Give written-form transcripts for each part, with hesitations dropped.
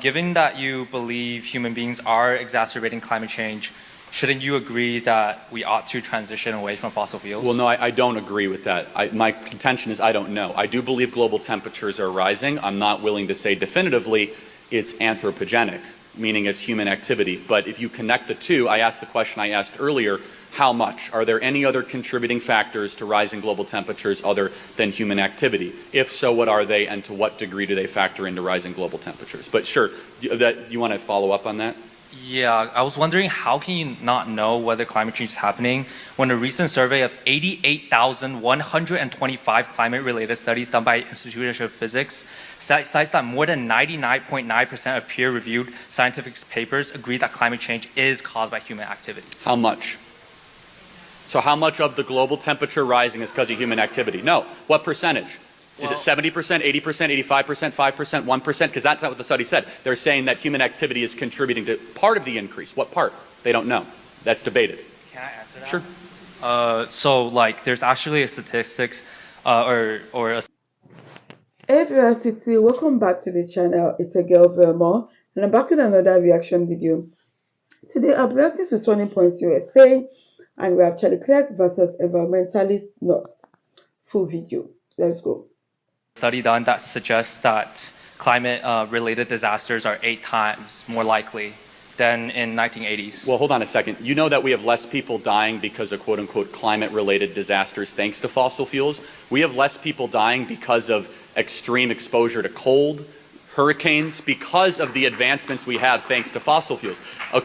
given that you believe human beings are exacerbating climate change, shouldn't you agree that we ought to transition away from fossil fuels? Well, no, I don't agree with that. My contention is I don't know. I do believe global temperatures are rising. I'm not willing to say definitively it's anthropogenic, meaning it's human activity. But if you connect the two, I asked the question I asked earlier, how much? Are there any other contributing factors to rising global temperatures other than human activity? If so, what are they, and to what degree do they factor into rising global temperatures? But sure, you want to follow up on that? Yeah, I was wondering, how can you not know whether climate change is happening when a recent survey of 88,125 climate-related studies done by Institute of Physics cites that more than 99.9% of peer-reviewed scientific papers agree that climate change is caused by human activities? How much? So how much of the global temperature rising is because of human activity? No. What percentage? Is it 70%, 80%, 85%, 5%, 1%? Because that's not what the study said. They're saying that human activity is contributing to part of the increase. What part? They don't know. That's debated. Can I answer that? Sure. So, like, there's actually a statistics or a... Hey Veracity, welcome back to the channel. It's a girl VeraMoore, and I'm back with another reaction video. Today I'm reacting to Turning Points USA, and we have Charlie Kirk versus Environmentalist NUT. Full video. Let's go. Study done that suggests that climate-related disasters are 8 times more likely than in 1980s. Well, hold on a second. You know that we have less people dying because of quote-unquote climate-related disasters thanks to fossil fuels. We have less people dying because of extreme exposure to cold, hurricanes, because of the advancements we have thanks to fossil fuels.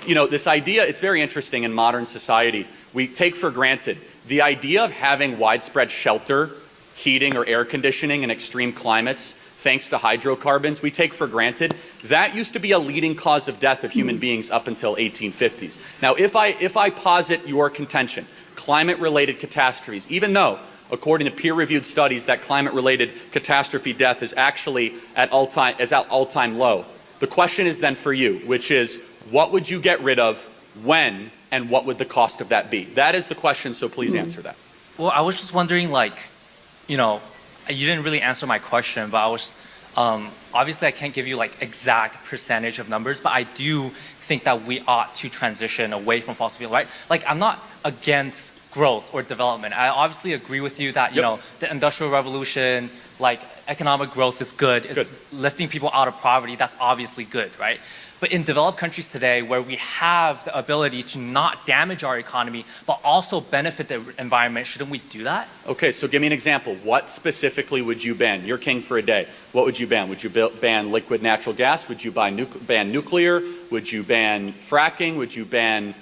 You know, this idea, it's very interesting in modern society. We take for granted the idea of having widespread shelter, heating or air conditioning in extreme climates, thanks to hydrocarbons, we take for granted. That used to be a leading cause of death of human beings up until 1850s. Now, if I posit your contention, climate-related catastrophes, even though, according to peer-reviewed studies, that climate-related catastrophe death is actually at all-time low, the question is then for you, which is, what would you get rid of, when, and what would the cost of that be? That is the question, so please answer that. Well, I was just wondering, like, you know, you didn't really answer my question, but I was, obviously I can't give you like exact percentage of numbers, but I do think that we ought to transition away from fossil fuel, right? Like, I'm not against growth or development. I obviously agree with you that, you know, the Industrial Revolution, like economic growth is good. It's lifting people out of poverty. That's obviously good, right? But in developed countries today, where we have the ability to not damage our economy, but also benefit the environment, shouldn't we do that? Okay, so give me an example. What specifically would you ban? You're king for a day. What would you ban? Would you ban liquid natural gas? Would you ban nuclear? Would you ban fracking? Would you ban,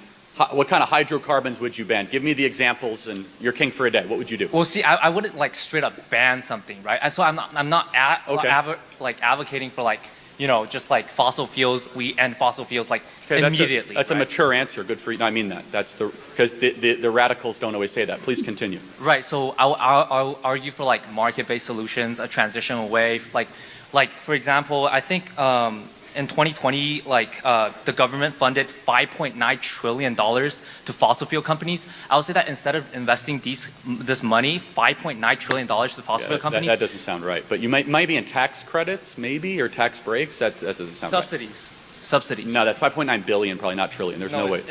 what kind of hydrocarbons would you ban? Give me the examples, and you're king for a day. What would you do? Well, see, I wouldn't like straight up ban something, right? And so I'm not advocating for like, you know, just like fossil fuels, we end fossil fuels like immediately. That's a mature answer. Good for you. No, I mean that. That's because the radicals don't always say that. Please continue. Right. So I'll argue for like market-based solutions, a transition away. Like for example, I think in 2020, like the government funded $5.9 trillion to fossil fuel companies. I would say that instead of investing this money, $5.9 trillion to fossil fuel companies. That doesn't sound right. But you might be in tax credits, maybe, or tax breaks. That doesn't sound right. Subsidies. No, that's 5.9 billion, probably not trillion. There's no way.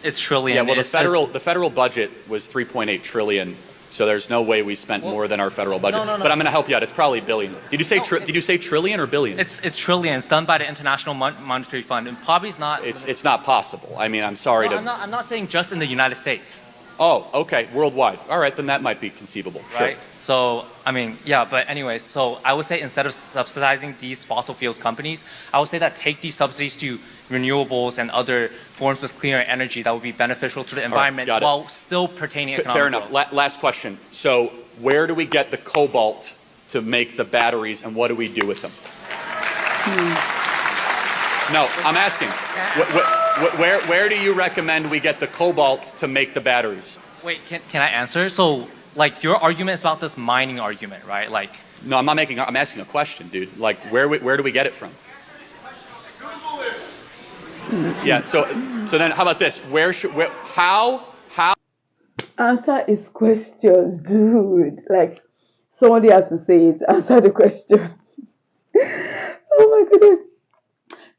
It's trillion. Yeah, well, the federal budget was 3.8 trillion. So there's no way we spent more than our federal budget. No. But I'm going to help you out. It's probably billion. Did you say trillion or billion? It's trillion. It's done by the International Monetary Fund, and probably it's not. It's not possible. I mean, I'm sorry to. I'm not saying just in the United States. Oh, okay, worldwide. All right, then that might be conceivable. Right. Sure. So I mean, yeah. But anyways, so I would say instead of subsidizing these fossil fuels companies, I would say that take these subsidies to renewables and other forms of cleaner energy that would be beneficial to the environment while still pertaining economic Fair enough. Last question. So where do we get the cobalt to make the batteries, and what do we do with them? No, I'm asking. Where do you recommend we get the cobalt to make the batteries? Wait, can I answer? So, like, your argument is about this mining argument, right? Like. No, I'm asking a question, dude. Like, where do we get it from? Yeah. So then, how about this? How? Answer his question, dude. Like, somebody has to say it. Answer the question. Oh my goodness.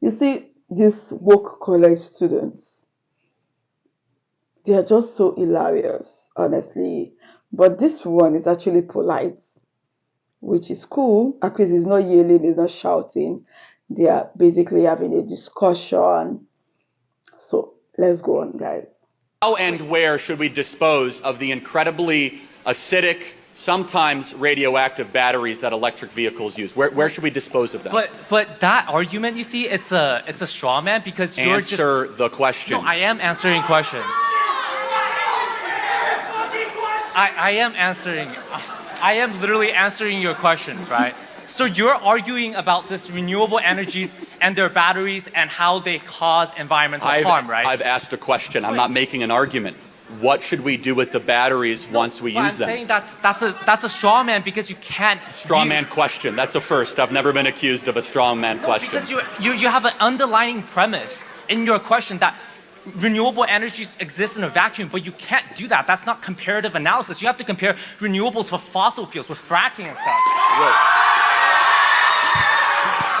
You see, these woke college students, they are just so hilarious, honestly. But this one is actually polite, which is cool. Actually, it's not yelling, it's not shouting. They are basically having a discussion. So let's go on, guys. How and where should we dispose of the incredibly acidic, sometimes radioactive batteries that electric vehicles use? Where should we dispose of them? But that argument, you see, it's a straw man because you're just. Answer the question. No, I am answering question. I am answering. I am literally answering your questions, right? So you're arguing about this renewable energies and their batteries and how they cause environmental harm, right? I've asked a question. I'm not making an argument. What should we do with the batteries once we use them? I'm saying that's a straw man because you can't. Straw man question. That's a first. I've never been accused of a straw man question. Because you have an underlying premise in your question that renewable energies exist in a vacuum, but you can't do that. That's not comparative analysis. You have to compare renewables with fossil fuels, with fracking and stuff. Wait.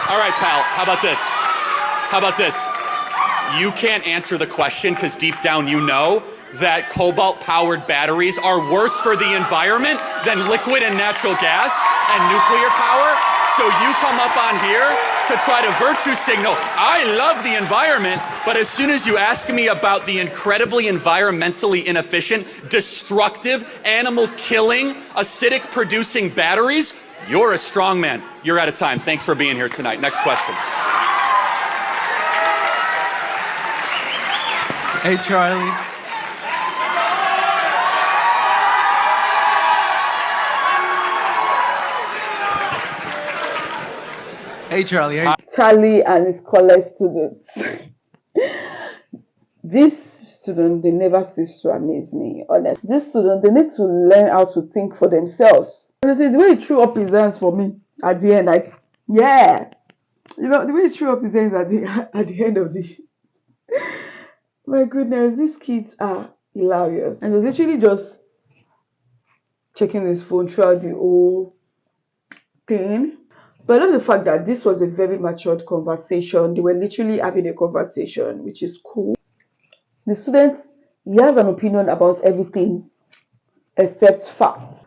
All right, pal. How about this? How about this? You can't answer the question because deep down you know that cobalt-powered batteries are worse for the environment than liquid and natural gas and nuclear power. So you come up on here to try to virtue signal, I love the environment, but as soon as you ask me about the incredibly environmentally inefficient, destructive, animal-killing, acidic-producing batteries, you're a strong man. You're out of time. Thanks for being here tonight. Next question. Hey, Charlie. Hey, Charlie. Hey. Charlie and his college students. This student, they never cease to amaze me, honestly. This student, they need to learn how to think for themselves. Honestly, the way he threw up his hands for me at the end, like, yeah. You know, the way he threw up his hands at the end of the my goodness, these kids are hilarious. And he was literally just checking his phone throughout the whole thing. But I love the fact that this was a very matured conversation. They were literally having a conversation, which is cool. The student, he has an opinion about everything except facts.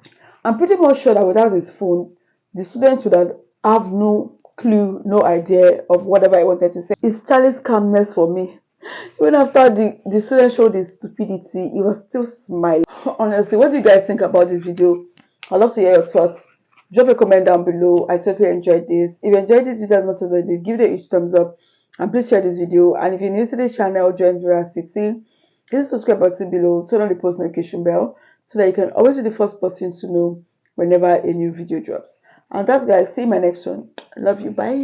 I'm pretty much sure that without his phone, the student would have no clue, no idea of whatever I wanted to say. It's Charlie's calmness for me. Even after the student showed his stupidity, he was still smiling. Honestly, what do you guys think about this video? I'd love to hear your thoughts. Drop a comment down below. I totally enjoyed this. If you enjoyed this video as much as I did, give it a huge thumbs up. And please share this video. And if you're new to this channel, join Veracity. Hit the subscribe button below. Turn on the post notification bell so that you can always be the first person to know whenever a new video drops. And that's guys. See you in my next one. I love you. Bye.